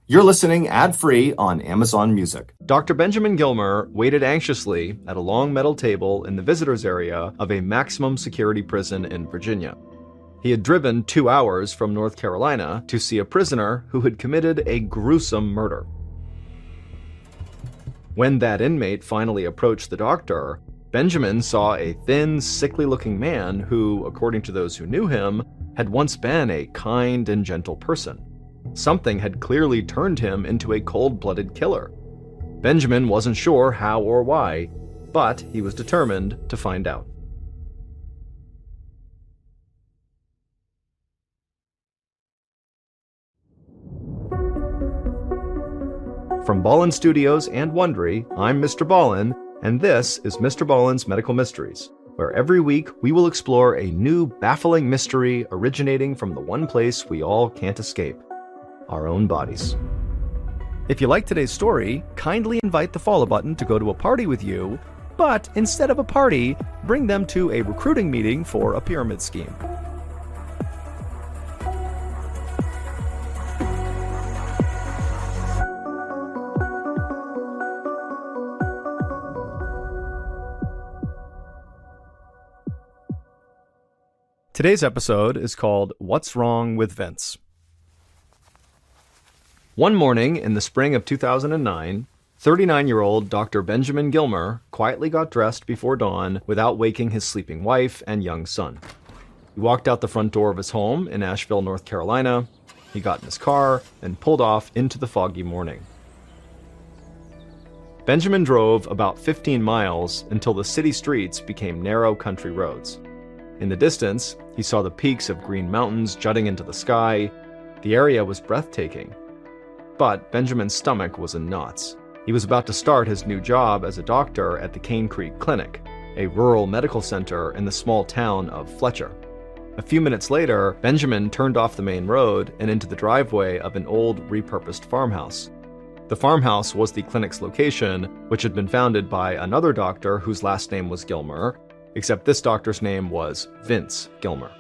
You're listening ad-free on Amazon Music. Dr. Benjamin Gilmer waited anxiously at a long metal table in the visitors area of a maximum security prison in Virginia. He had driven 2 hours from North Carolina to see a prisoner who had committed a gruesome murder. When that inmate finally approached the doctor, Benjamin saw a thin, sickly-looking man who, according to those who knew him, had once been a kind and gentle person. Something had clearly turned him into a cold-blooded killer. Benjamin wasn't sure how or why, but he was determined to find out. From Ballen Studios and Wondery, I'm Mr. Ballen, and this is MrBallen's Medical Mysteries, where every week we will explore a new baffling mystery originating from the one place we all can't escape: our own bodies. If you like today's story, kindly invite the follow button to go to a party with you, but instead of a party, bring them to a recruiting meeting for a pyramid scheme. Today's episode is called What's Wrong with Vince? One morning in the spring of 2009, 39-year-old Dr. Benjamin Gilmer quietly got dressed before dawn without waking his sleeping wife and young son. He walked out the front door of his home in Asheville, North Carolina. He got in his car and pulled off into the foggy morning. Benjamin drove about 15 miles until the city streets became narrow country roads. In the distance, he saw the peaks of green mountains jutting into the sky. The area was breathtaking. But Benjamin's stomach was in knots. He was about to start his new job as a doctor at the Cane Creek Clinic, a rural medical center in the small town of Fletcher. A few minutes later, Benjamin turned off the main road and into the driveway of an old, repurposed farmhouse. The farmhouse was the clinic's location, which had been founded by another doctor whose last name was Gilmer, except this doctor's name was Vince Gilmer.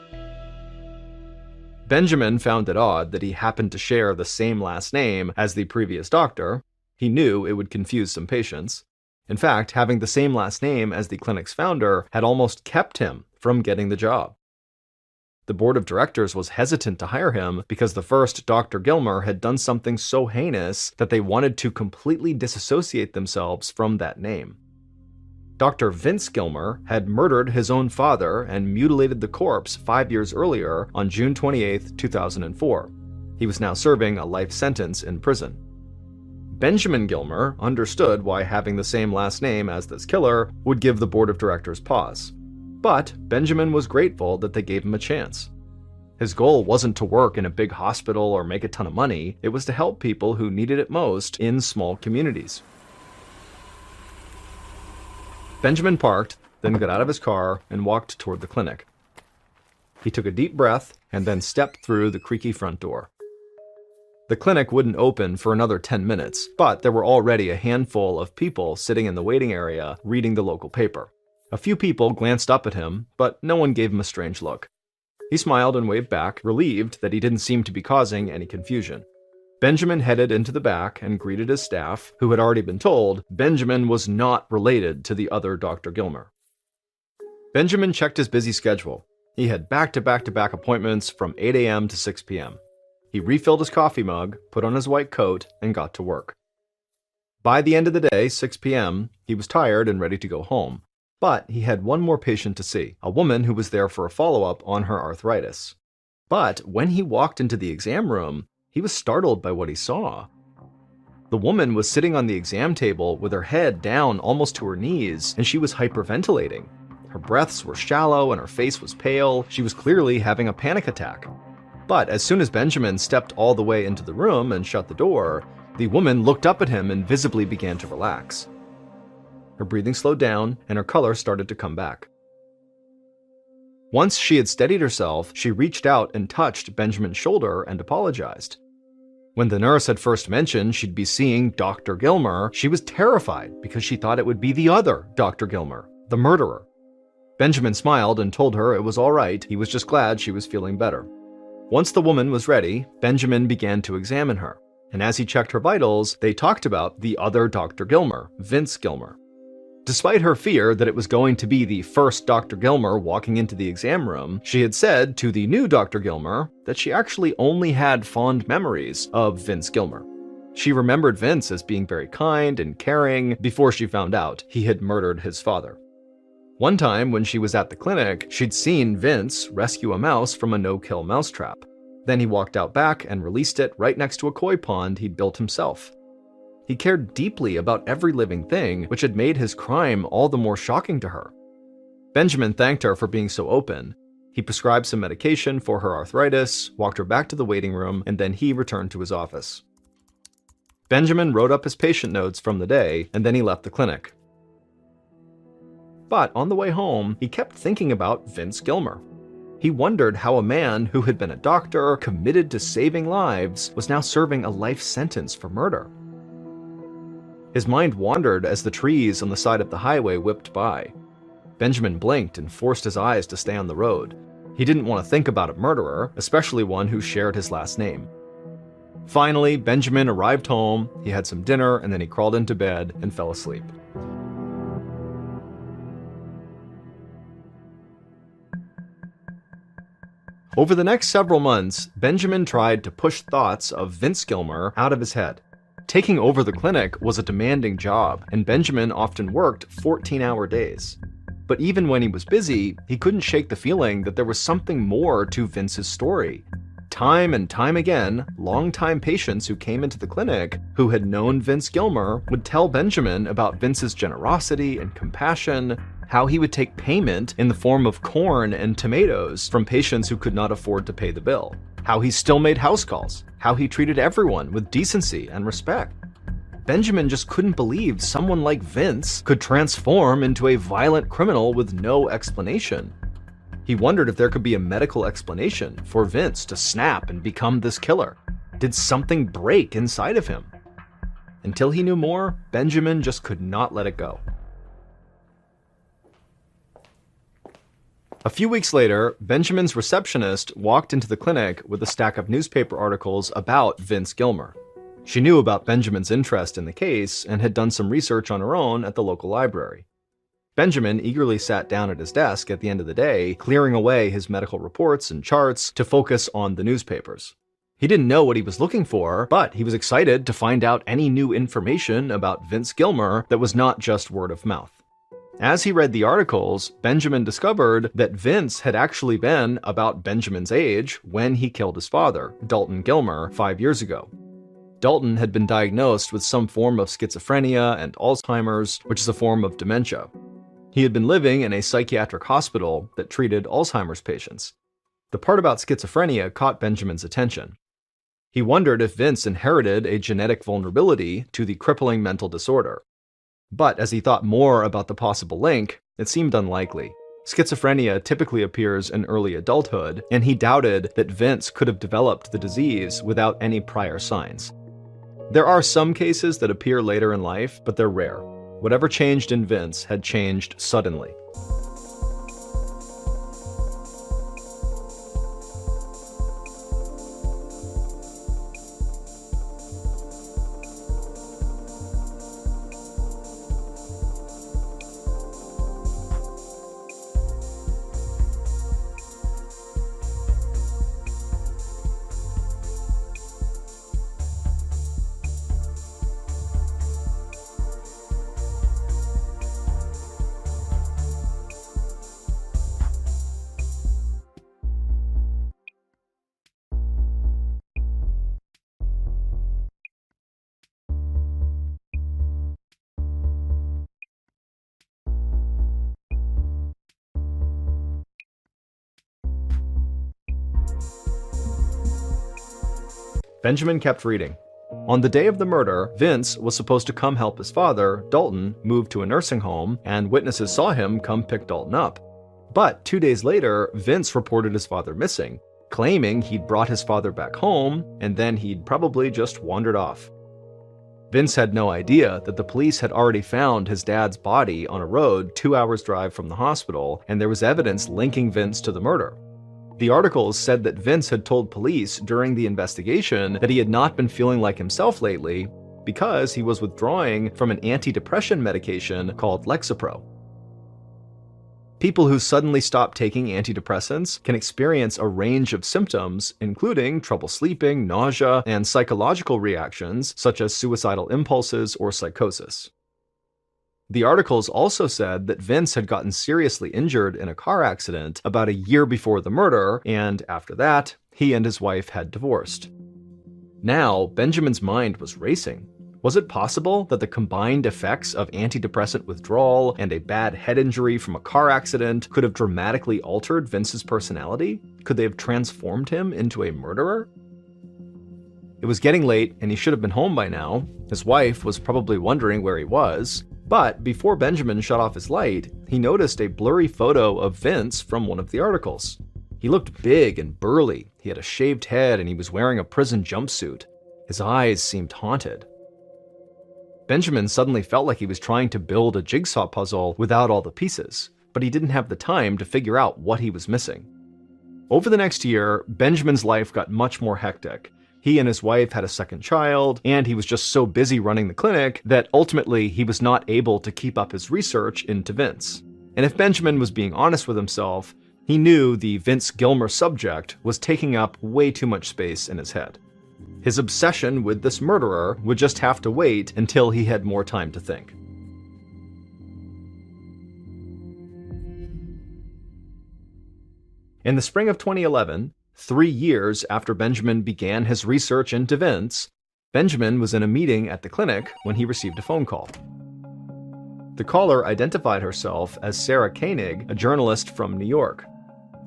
Benjamin found it odd that he happened to share the same last name as the previous doctor. He knew it would confuse some patients. In fact, having the same last name as the clinic's founder had almost kept him from getting the job. The board of directors was hesitant to hire him because the first Dr. Gilmer had done something so heinous that they wanted to completely disassociate themselves from that name. Dr. Vince Gilmer had murdered his own father and mutilated the corpse 5 years earlier on June 28, 2004. He was now serving a life sentence in prison. Benjamin Gilmer understood why having the same last name as this killer would give the board of directors pause. But Benjamin was grateful that they gave him a chance. His goal wasn't to work in a big hospital or make a ton of money. It was to help people who needed it most in small communities. Benjamin parked, then got out of his car and walked toward the clinic. He took a deep breath and then stepped through the creaky front door. The clinic wouldn't open for another 10 minutes, but there were already a handful of people sitting in the waiting area reading the local paper. A few people glanced up at him, but no one gave him a strange look. He smiled and waved back, relieved that he didn't seem to be causing any confusion. Benjamin headed into the back and greeted his staff, who had already been told Benjamin was not related to the other Dr. Gilmer. Benjamin checked his busy schedule. He had back-to-back-to-back appointments from 8 a.m. to 6 p.m. He refilled his coffee mug, put on his white coat, and got to work. By the end of the day, 6 p.m., he was tired and ready to go home. But he had one more patient to see, a woman who was there for a follow-up on her arthritis. But when he walked into the exam room, he was startled by what he saw. The woman was sitting on the exam table with her head down almost to her knees, and she was hyperventilating. Her breaths were shallow and her face was pale. She was clearly having a panic attack. But as soon as Benjamin stepped all the way into the room and shut the door, the woman looked up at him and visibly began to relax. Her breathing slowed down and her color started to come back. Once she had steadied herself, she reached out and touched Benjamin's shoulder and apologized. When the nurse had first mentioned she'd be seeing Dr. Gilmer, she was terrified because she thought it would be the other Dr. Gilmer, the murderer. Benjamin smiled and told her it was all right, he was just glad she was feeling better. Once the woman was ready, Benjamin began to examine her. And as he checked her vitals, they talked about the other Dr. Gilmer, Vince Gilmer. Despite her fear that it was going to be the first Dr. Gilmer walking into the exam room, she had said to the new Dr. Gilmer that she actually only had fond memories of Vince Gilmer. She remembered Vince as being very kind and caring before she found out he had murdered his father. One time when she was at the clinic, she'd seen Vince rescue a mouse from a no-kill mousetrap. Then he walked out back and released it right next to a koi pond he'd built himself. He cared deeply about every living thing, which had made his crime all the more shocking to her. Benjamin thanked her for being so open. He prescribed some medication for her arthritis, walked her back to the waiting room, and then he returned to his office. Benjamin wrote up his patient notes from the day, and then he left the clinic. But on the way home, he kept thinking about Vince Gilmer. He wondered how a man who had been a doctor, committed to saving lives, was now serving a life sentence for murder. His mind wandered as the trees on the side of the highway whipped by. Benjamin blinked and forced his eyes to stay on the road. He didn't want to think about a murderer, especially one who shared his last name. Finally, Benjamin arrived home, he had some dinner, and then he crawled into bed and fell asleep. Over the next several months, Benjamin tried to push thoughts of Vince Gilmer out of his head. Taking over the clinic was a demanding job, and Benjamin often worked 14-hour days. But even when he was busy, he couldn't shake the feeling that there was something more to Vince's story. Time and time again, longtime patients who came into the clinic who had known Vince Gilmer would tell Benjamin about Vince's generosity and compassion, how he would take payment in the form of corn and tomatoes from patients who could not afford to pay the bill, how he still made house calls, how he treated everyone with decency and respect. Benjamin just couldn't believe someone like Vince could transform into a violent criminal with no explanation. He wondered if there could be a medical explanation for Vince to snap and become this killer. Did something break inside of him? Until he knew more, Benjamin just could not let it go. A few weeks later, Benjamin's receptionist walked into the clinic with a stack of newspaper articles about Vince Gilmer. She knew about Benjamin's interest in the case and had done some research on her own at the local library. Benjamin eagerly sat down at his desk at the end of the day, clearing away his medical reports and charts to focus on the newspapers. He didn't know what he was looking for, but he was excited to find out any new information about Vince Gilmer that was not just word of mouth. As he read the articles, Benjamin discovered that Vince had actually been about Benjamin's age when he killed his father, Dalton Gilmer, 5 years ago. Dalton had been diagnosed with some form of schizophrenia and Alzheimer's, which is a form of dementia. He had been living in a psychiatric hospital that treated Alzheimer's patients. The part about schizophrenia caught Benjamin's attention. He wondered if Vince inherited a genetic vulnerability to the crippling mental disorder. But as he thought more about the possible link, it seemed unlikely. Schizophrenia typically appears in early adulthood, and he doubted that Vince could have developed the disease without any prior signs. There are some cases that appear later in life, but they're rare. Whatever changed in Vince had changed suddenly. Benjamin kept reading. On the day of the murder, Vince was supposed to come help his father, Dalton, move to a nursing home, and witnesses saw him come pick Dalton up. But 2 days later, Vince reported his father missing, claiming he'd brought his father back home, and then he'd probably just wandered off. Vince had no idea that the police had already found his dad's body on a road 2 hours' drive from the hospital, and there was evidence linking Vince to the murder. The articles said that Vince had told police during the investigation that he had not been feeling like himself lately because he was withdrawing from an antidepressant medication called Lexapro. People who suddenly stop taking antidepressants can experience a range of symptoms, including trouble sleeping, nausea, and psychological reactions such as suicidal impulses or psychosis. The articles also said that Vince had gotten seriously injured in a car accident about a year before the murder, and after that, he and his wife had divorced. Now, Benjamin's mind was racing. Was it possible that the combined effects of antidepressant withdrawal and a bad head injury from a car accident could have dramatically altered Vince's personality? Could they have transformed him into a murderer? It was getting late, and he should have been home by now. His wife was probably wondering where he was. But before Benjamin shut off his light, he noticed a blurry photo of Vince from one of the articles. He looked big and burly. He had a shaved head, and he was wearing a prison jumpsuit. His eyes seemed haunted. Benjamin suddenly felt like he was trying to build a jigsaw puzzle without all the pieces, but he didn't have the time to figure out what he was missing. Over the next year, Benjamin's life got much more hectic. He and his wife had a second child, and he was just so busy running the clinic that ultimately he was not able to keep up his research into Vince. And if Benjamin was being honest with himself, he knew the Vince Gilmer subject was taking up way too much space in his head. His obsession with this murderer would just have to wait until he had more time to think. In the spring of 2011, 3 years after Benjamin began his research into Vince, Benjamin was in a meeting at the clinic when he received a phone call. The caller identified herself as Sarah Koenig, a journalist from New York.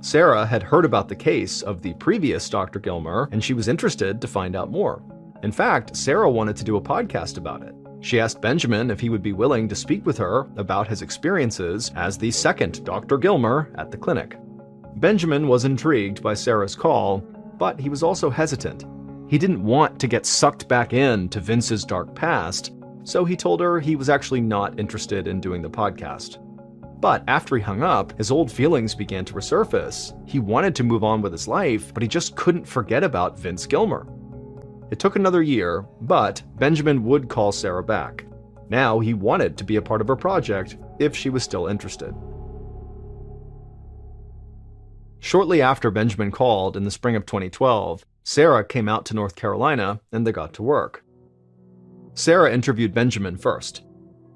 Sarah had heard about the case of the previous Dr. Gilmer, and she was interested to find out more. In fact, Sarah wanted to do a podcast about it. She asked Benjamin if he would be willing to speak with her about his experiences as the second Dr. Gilmer at the clinic. Benjamin was intrigued by Sarah's call, but he was also hesitant. He didn't want to get sucked back into Vince's dark past, so he told her he was actually not interested in doing the podcast. But after he hung up, his old feelings began to resurface. He wanted to move on with his life, but he just couldn't forget about Vince Gilmer. It took another year, but Benjamin would call Sarah back. Now he wanted to be a part of her project if she was still interested. Shortly after Benjamin called in the spring of 2012, Sarah came out to North Carolina and they got to work. Sarah interviewed Benjamin first.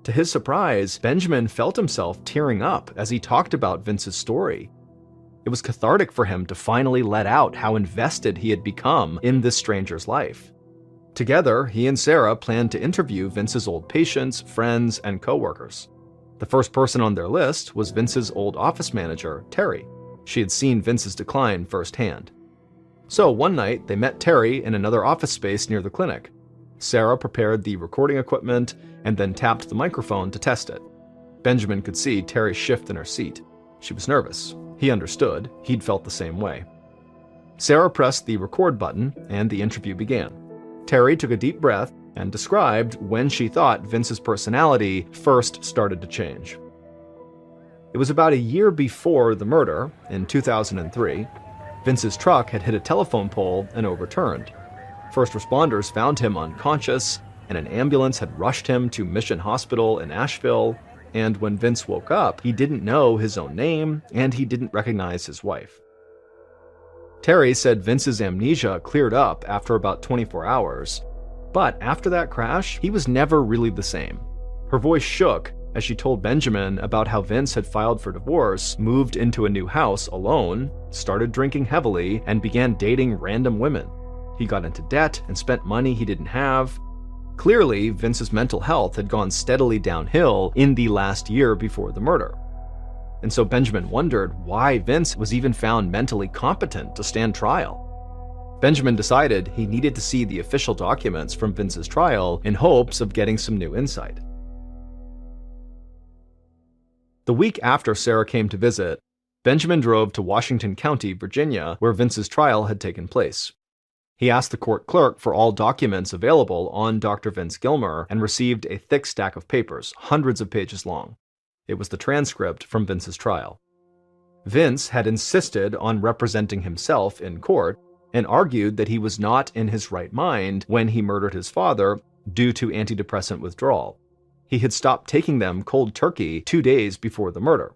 To his surprise, Benjamin felt himself tearing up as he talked about Vince's story. It was cathartic for him to finally let out how invested he had become in this stranger's life. Together, he and Sarah planned to interview Vince's old patients, friends, and coworkers. The first person on their list was Vince's old office manager, Terry. She had seen Vince's decline firsthand. So one night, they met Terry in another office space near the clinic. Sarah prepared the recording equipment and then tapped the microphone to test it. Benjamin could see Terry shift in her seat. She was nervous. He understood. He'd felt the same way. Sarah pressed the record button and the interview began. Terry took a deep breath and described when she thought Vince's personality first started to change. It was about a year before the murder, in 2003. Vince's truck had hit a telephone pole and overturned. First responders found him unconscious, and an ambulance had rushed him to Mission Hospital in Asheville, and when Vince woke up, he didn't know his own name, and he didn't recognize his wife. Terry said Vince's amnesia cleared up after about 24 hours, but after that crash, he was never really the same. Her voice shook as she told Benjamin about how Vince had filed for divorce, moved into a new house alone, started drinking heavily, and began dating random women. He got into debt and spent money he didn't have. Clearly, Vince's mental health had gone steadily downhill in the last year before the murder. And so Benjamin wondered why Vince was even found mentally competent to stand trial. Benjamin decided he needed to see the official documents from Vince's trial in hopes of getting some new insight. The week after Sarah came to visit, Benjamin drove to Washington County, Virginia, where Vince's trial had taken place. He asked the court clerk for all documents available on Dr. Vince Gilmer and received a thick stack of papers, hundreds of pages long. It was the transcript from Vince's trial. Vince had insisted on representing himself in court and argued that he was not in his right mind when he murdered his father due to antidepressant withdrawal. He had stopped taking them cold turkey 2 days before the murder.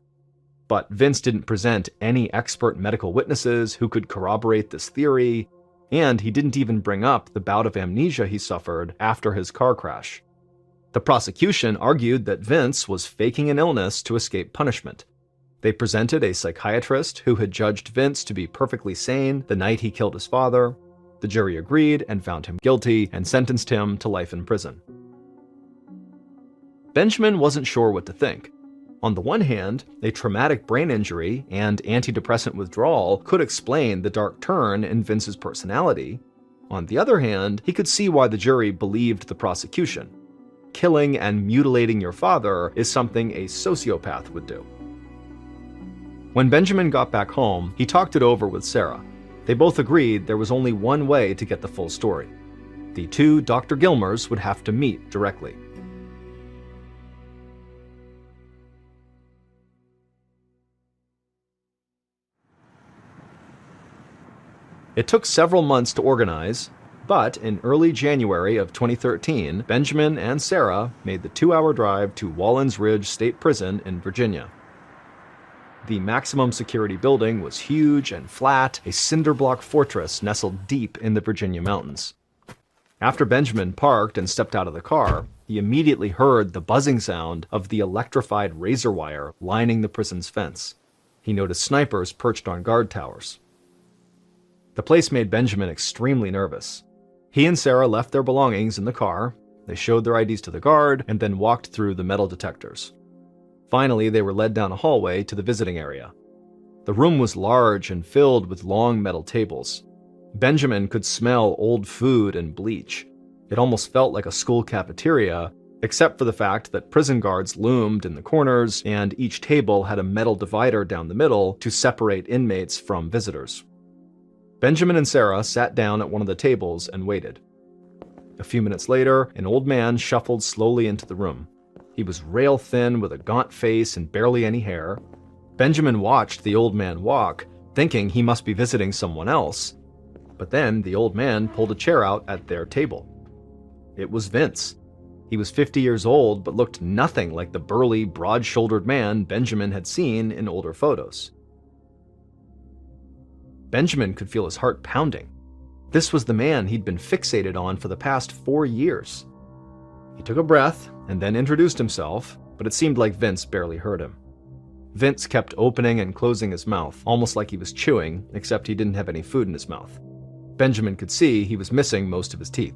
But Vince didn't present any expert medical witnesses who could corroborate this theory, and he didn't even bring up the bout of amnesia he suffered after his car crash. The prosecution argued that Vince was faking an illness to escape punishment. They presented a psychiatrist who had judged Vince to be perfectly sane the night he killed his father. The jury agreed and found him guilty and sentenced him to life in prison. Benjamin wasn't sure what to think. On the one hand, a traumatic brain injury and antidepressant withdrawal could explain the dark turn in Vince's personality. On the other hand, he could see why the jury believed the prosecution. Killing and mutilating your father is something a sociopath would do. When Benjamin got back home, he talked it over with Sarah. They both agreed there was only one way to get the full story. The two Dr. Gilmers would have to meet directly. It took several months to organize, but in early January of 2013, Benjamin and Sarah made the 2-hour drive to Wallens Ridge State Prison in Virginia. The maximum security building was huge and flat, a cinder block fortress nestled deep in the Virginia mountains. After Benjamin parked and stepped out of the car, he immediately heard the buzzing sound of the electrified razor wire lining the prison's fence. He noticed snipers perched on guard towers. The place made Benjamin extremely nervous. He and Sarah left their belongings in the car, they showed their IDs to the guard, and then walked through the metal detectors. Finally, they were led down a hallway to the visiting area. The room was large and filled with long metal tables. Benjamin could smell old food and bleach. It almost felt like a school cafeteria, except for the fact that prison guards loomed in the corners, and each table had a metal divider down the middle to separate inmates from visitors. Benjamin and Sarah sat down at one of the tables and waited. A few minutes later, an old man shuffled slowly into the room. He was rail-thin with a gaunt face and barely any hair. Benjamin watched the old man walk, thinking he must be visiting someone else. But then the old man pulled a chair out at their table. It was Vince. He was 50 years old, but looked nothing like the burly, broad-shouldered man Benjamin had seen in older photos. Benjamin could feel his heart pounding. This was the man he'd been fixated on for the past 4 years. He took a breath and then introduced himself, but it seemed like Vince barely heard him. Vince kept opening and closing his mouth, almost like he was chewing, except he didn't have any food in his mouth. Benjamin could see he was missing most of his teeth.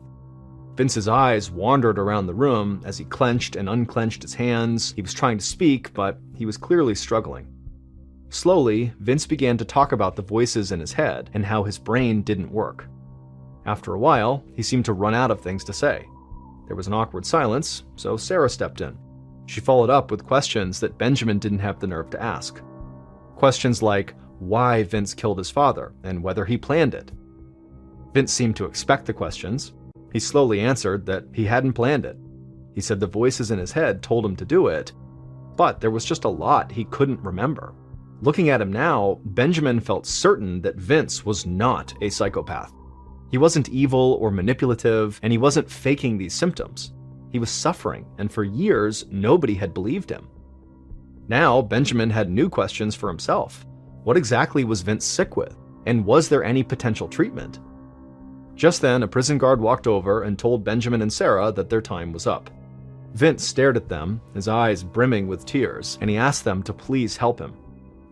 Vince's eyes wandered around the room as he clenched and unclenched his hands. He was trying to speak, but he was clearly struggling. Slowly, Vince began to talk about the voices in his head and how his brain didn't work. After a while, he seemed to run out of things to say. There was an awkward silence, so Sarah stepped in. She followed up with questions that Benjamin didn't have the nerve to ask. Questions like why Vince killed his father and whether he planned it. Vince seemed to expect the questions. He slowly answered that he hadn't planned it. He said the voices in his head told him to do it, but there was just a lot he couldn't remember. Looking at him now, Benjamin felt certain that Vince was not a psychopath. He wasn't evil or manipulative, and he wasn't faking these symptoms. He was suffering, and for years, nobody had believed him. Now, Benjamin had new questions for himself. What exactly was Vince sick with? And was there any potential treatment? Just then, a prison guard walked over and told Benjamin and Sarah that their time was up. Vince stared at them, his eyes brimming with tears, and he asked them to please help him.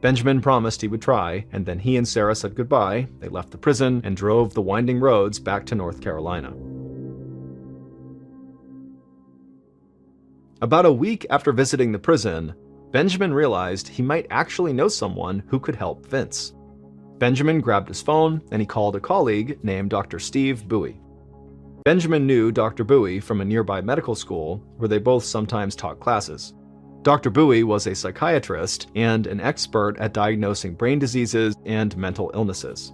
Benjamin promised he would try, and then he and Sarah said goodbye. They left the prison and drove the winding roads back to North Carolina. About a week after visiting the prison, Benjamin realized he might actually know someone who could help Vince. Benjamin grabbed his phone and he called a colleague named Dr. Steve Bowie. Benjamin knew Dr. Bowie from a nearby medical school where they both sometimes taught classes. Dr. Bowie was a psychiatrist and an expert at diagnosing brain diseases and mental illnesses.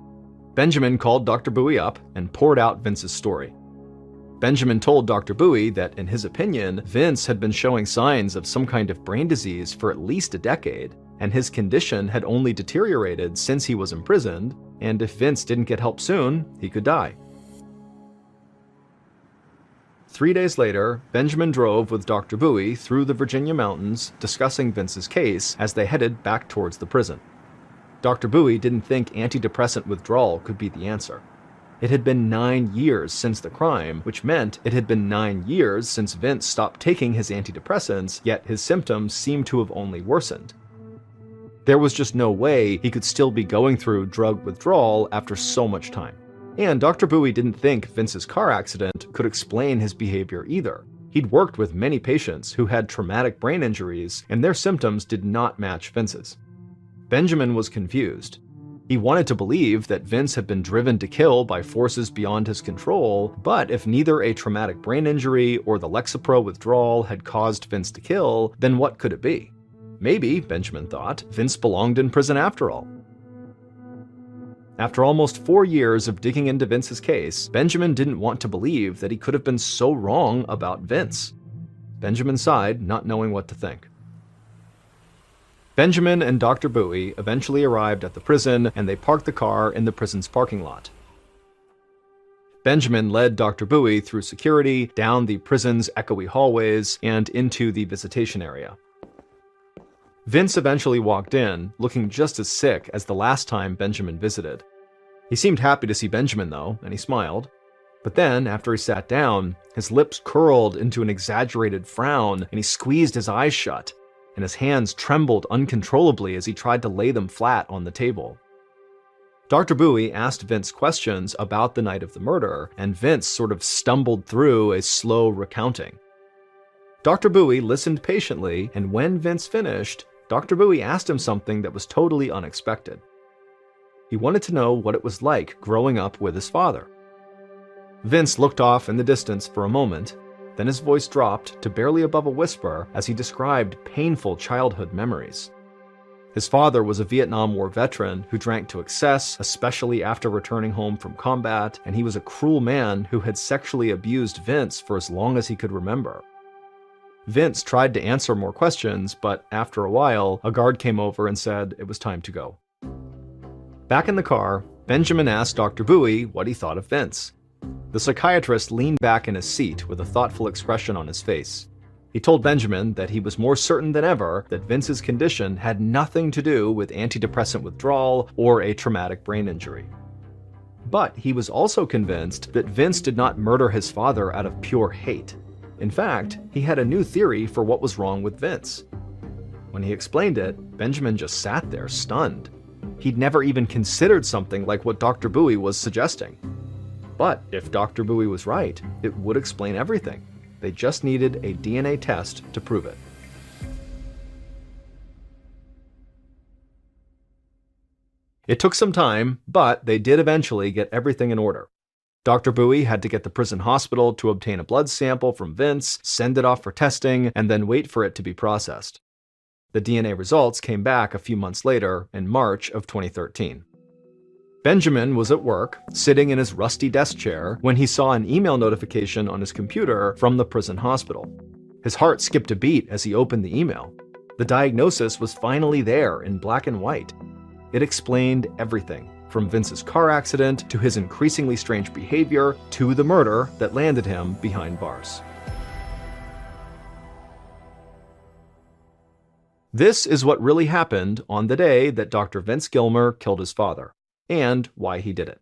Benjamin called Dr. Bowie up and poured out Vince's story. Benjamin told Dr. Bowie that, in his opinion, Vince had been showing signs of some kind of brain disease for at least a decade, and his condition had only deteriorated since he was imprisoned, and if Vince didn't get help soon, he could die. 3 days later, Benjamin drove with Dr. Bowie through the Virginia mountains, discussing Vince's case as they headed back towards the prison. Dr. Bowie didn't think antidepressant withdrawal could be the answer. It had been 9 years since the crime, which meant it had been 9 years since Vince stopped taking his antidepressants, yet his symptoms seemed to have only worsened. There was just no way he could still be going through drug withdrawal after so much time. And Dr. Bowie didn't think Vince's car accident could explain his behavior either. He'd worked with many patients who had traumatic brain injuries, and their symptoms did not match Vince's. Benjamin was confused. He wanted to believe that Vince had been driven to kill by forces beyond his control, but if neither a traumatic brain injury or the Lexapro withdrawal had caused Vince to kill, then what could it be? Maybe, Benjamin thought, Vince belonged in prison after all. After almost 4 years of digging into Vince's case, Benjamin didn't want to believe that he could have been so wrong about Vince. Benjamin sighed, not knowing what to think. Benjamin and Dr. Bowie eventually arrived at the prison, and they parked the car in the prison's parking lot. Benjamin led Dr. Bowie through security, down the prison's echoey hallways, and into the visitation area. Vince eventually walked in, looking just as sick as the last time Benjamin visited. He seemed happy to see Benjamin, though, and he smiled. But then, after he sat down, his lips curled into an exaggerated frown, and he squeezed his eyes shut, and his hands trembled uncontrollably as he tried to lay them flat on the table. Dr. Bowie asked Vince questions about the night of the murder, and Vince sort of stumbled through a slow recounting. Dr. Bowie listened patiently, and when Vince finished, Dr. Bowie asked him something that was totally unexpected. He wanted to know what it was like growing up with his father. Vince looked off in the distance for a moment, then his voice dropped to barely above a whisper as he described painful childhood memories. His father was a Vietnam War veteran who drank to excess, especially after returning home from combat, and he was a cruel man who had sexually abused Vince for as long as he could remember. Vince tried to answer more questions, but after a while, a guard came over and said it was time to go. Back in the car, Benjamin asked Dr. Bowie what he thought of Vince. The psychiatrist leaned back in his seat with a thoughtful expression on his face. He told Benjamin that he was more certain than ever that Vince's condition had nothing to do with antidepressant withdrawal or a traumatic brain injury. But he was also convinced that Vince did not murder his father out of pure hate. In fact, he had a new theory for what was wrong with Vince. When he explained it, Benjamin just sat there, stunned. He'd never even considered something like what Dr. Bowie was suggesting. But if Dr. Bowie was right, it would explain everything. They just needed a DNA test to prove it. It took some time, but they did eventually get everything in order. Dr. Bowie had to get the prison hospital to obtain a blood sample from Vince, send it off for testing, and then wait for it to be processed. The DNA results came back a few months later, in March of 2013. Benjamin was at work, sitting in his rusty desk chair, when he saw an email notification on his computer from the prison hospital. His heart skipped a beat as he opened the email. The diagnosis was finally there in black and white. It explained everything, from Vince's car accident to his increasingly strange behavior to the murder that landed him behind bars. This is what really happened on the day that Dr. Vince Gilmer killed his father, and why he did it.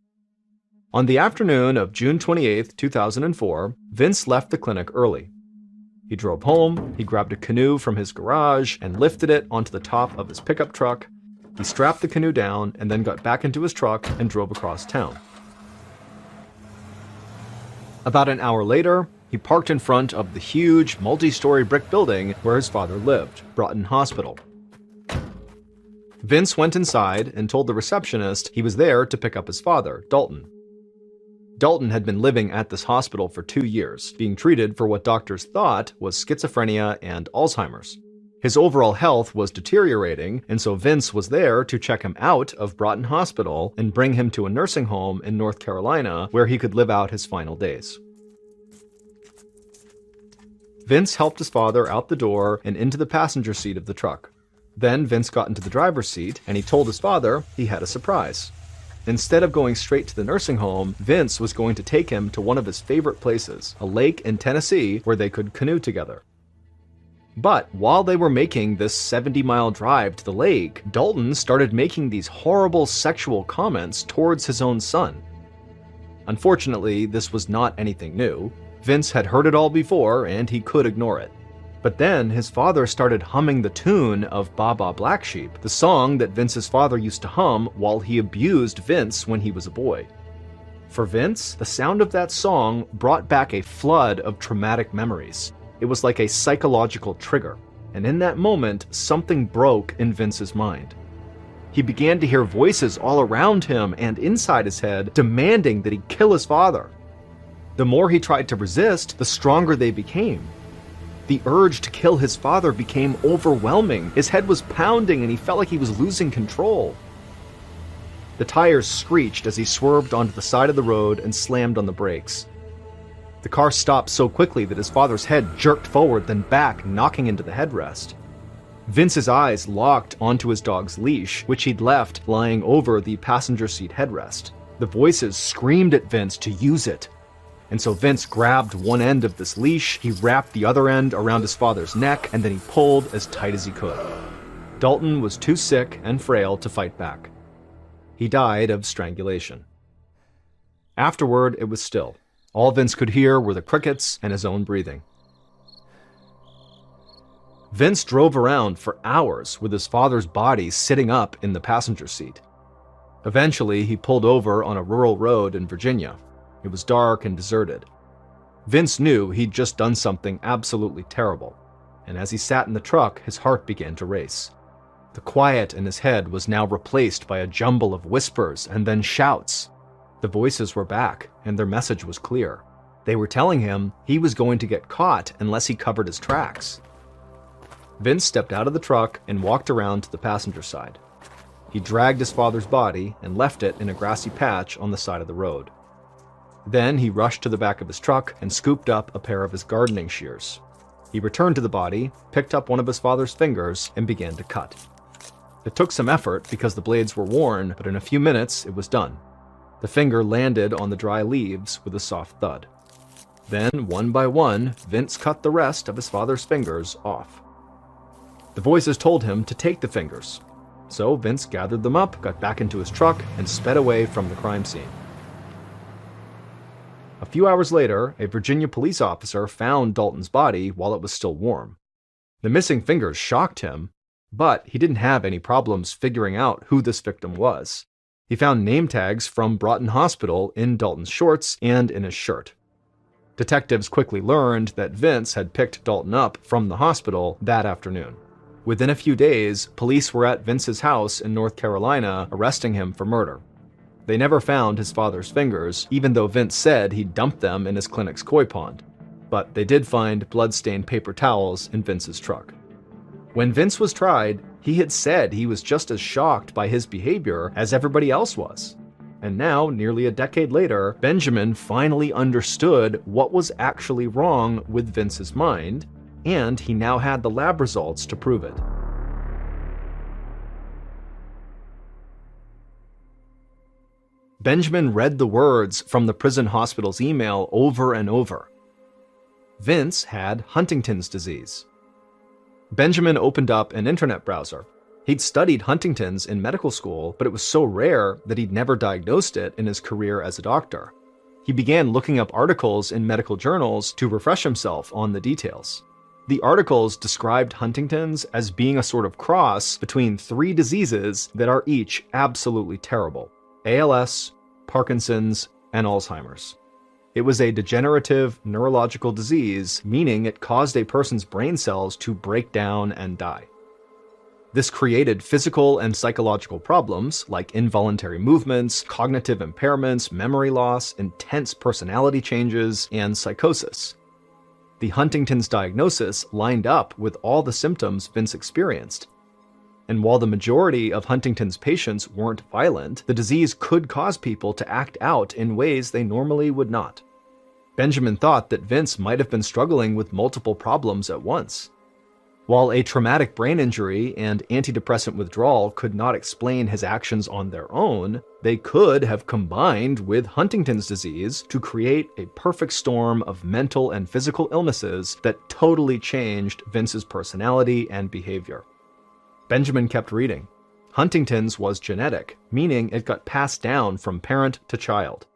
On the afternoon of June 28, 2004, Vince left the clinic early. He drove home, he grabbed a canoe from his garage and lifted it onto the top of his pickup truck. He strapped the canoe down and then got back into his truck and drove across town. About an hour later, he parked in front of the huge, multi-story brick building where his father lived, Broughton Hospital. Vince went inside and told the receptionist he was there to pick up his father, Dalton. Dalton had been living at this hospital for 2 years, being treated for what doctors thought was schizophrenia and Alzheimer's. His overall health was deteriorating, and so Vince was there to check him out of Broughton Hospital and bring him to a nursing home in North Carolina where he could live out his final days. Vince helped his father out the door and into the passenger seat of the truck. Then Vince got into the driver's seat and he told his father he had a surprise. Instead of going straight to the nursing home, Vince was going to take him to one of his favorite places, a lake in Tennessee where they could canoe together. But while they were making this 70-mile drive to the lake, Dalton started making these horrible sexual comments towards his own son. Unfortunately, this was not anything new. Vince had heard it all before and he could ignore it. But then his father started humming the tune of Baa Baa Black Sheep, the song that Vince's father used to hum while he abused Vince when he was a boy. For Vince, the sound of that song brought back a flood of traumatic memories. It was like a psychological trigger, and in that moment, something broke in Vince's mind. He began to hear voices all around him and inside his head demanding that he kill his father. The more he tried to resist, the stronger they became. The urge to kill his father became overwhelming. His head was pounding and he felt like he was losing control. The tires screeched as he swerved onto the side of the road and slammed on the brakes. The car stopped so quickly that his father's head jerked forward then back, knocking into the headrest. Vince's eyes locked onto his dog's leash, which he'd left lying over the passenger seat headrest. The voices screamed at Vince to use it. And so Vince grabbed one end of this leash, he wrapped the other end around his father's neck, and then he pulled as tight as he could. Dalton was too sick and frail to fight back. He died of strangulation. Afterward, it was still. All Vince could hear were the crickets and his own breathing. Vince drove around for hours with his father's body sitting up in the passenger seat. Eventually, he pulled over on a rural road in Virginia. It was dark and deserted. Vince knew he'd just done something absolutely terrible, and as he sat in the truck, his heart began to race. The quiet in his head was now replaced by a jumble of whispers and then shouts. The voices were back, and their message was clear. They were telling him he was going to get caught unless he covered his tracks. Vince stepped out of the truck and walked around to the passenger side. He dragged his father's body and left it in a grassy patch on the side of the road. Then he rushed to the back of his truck and scooped up a pair of his gardening shears. He returned to the body, picked up one of his father's fingers, and began to cut. It took some effort because the blades were worn, but in a few minutes it was done. The finger landed on the dry leaves with a soft thud. Then, one by one, Vince cut the rest of his father's fingers off. The voices told him to take the fingers. So Vince gathered them up, got back into his truck, and sped away from the crime scene. A few hours later, a Virginia police officer found Dalton's body while it was still warm. The missing fingers shocked him, but he didn't have any problems figuring out who this victim was. He found name tags from Broughton Hospital in Dalton's shorts and in his shirt. Detectives quickly learned that Vince had picked Dalton up from the hospital that afternoon. Within a few days, police were at Vince's house in North Carolina arresting him for murder. They never found his father's fingers, even though Vince said he dumped them in his clinic's koi pond. But they did find blood-stained paper towels in Vince's truck. When Vince was tried, he had said he was just as shocked by his behavior as everybody else was. And now, nearly a decade later, Benjamin finally understood what was actually wrong with Vince's mind, and he now had the lab results to prove it. Benjamin read the words from the prison hospital's email over and over. Vince had Huntington's disease. Benjamin opened up an internet browser. He'd studied Huntington's in medical school, but it was so rare that he'd never diagnosed it in his career as a doctor. He began looking up articles in medical journals to refresh himself on the details. The articles described Huntington's as being a sort of cross between three diseases that are each absolutely terrible: ALS, Parkinson's, and Alzheimer's. It was a degenerative neurological disease, meaning it caused a person's brain cells to break down and die. This created physical and psychological problems like involuntary movements, cognitive impairments, memory loss, intense personality changes, and psychosis. The Huntington's diagnosis lined up with all the symptoms Vince experienced. And while the majority of Huntington's patients weren't violent, the disease could cause people to act out in ways they normally would not. Benjamin thought that Vince might have been struggling with multiple problems at once. While a traumatic brain injury and antidepressant withdrawal could not explain his actions on their own, they could have combined with Huntington's disease to create a perfect storm of mental and physical illnesses that totally changed Vince's personality and behavior. Benjamin kept reading. Huntington's was genetic, meaning it got passed down from parent to child.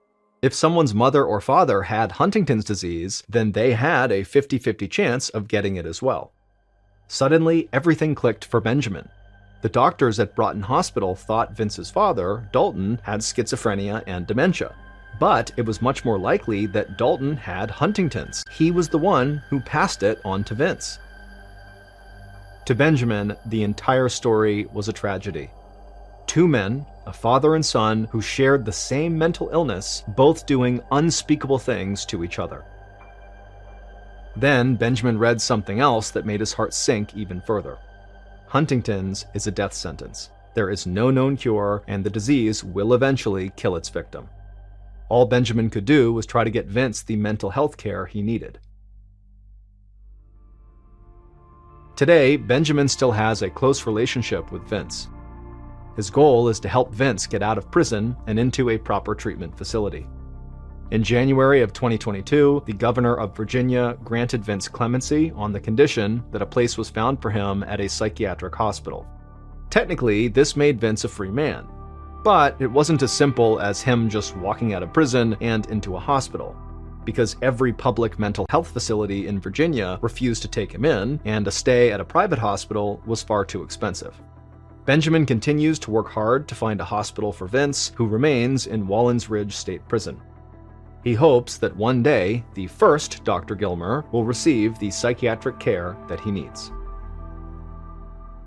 If someone's mother or father had Huntington's disease, then they had a 50-50 chance of getting it as well. Suddenly, everything clicked for Benjamin. The doctors at Broughton Hospital thought Vince's father, Dalton, had schizophrenia and dementia. But it was much more likely that Dalton had Huntington's. He was the one who passed it on to Vince. To Benjamin, the entire story was a tragedy. Two men, a father and son, who shared the same mental illness, both doing unspeakable things to each other. Then Benjamin read something else that made his heart sink even further. Huntington's is a death sentence. There is no known cure, and the disease will eventually kill its victim. All Benjamin could do was try to get Vince the mental health care he needed. Today, Benjamin still has a close relationship with Vince. His goal is to help Vince get out of prison and into a proper treatment facility. In January of 2022, the governor of Virginia granted Vince clemency on the condition that a place was found for him at a psychiatric hospital. Technically, this made Vince a free man, but it wasn't as simple as him just walking out of prison and into a hospital, because every public mental health facility in Virginia refused to take him in, and a stay at a private hospital was far too expensive. Benjamin continues to work hard to find a hospital for Vince, who remains in Wallens Ridge State Prison. He hopes that one day, the first Dr. Gilmer will receive the psychiatric care that he needs.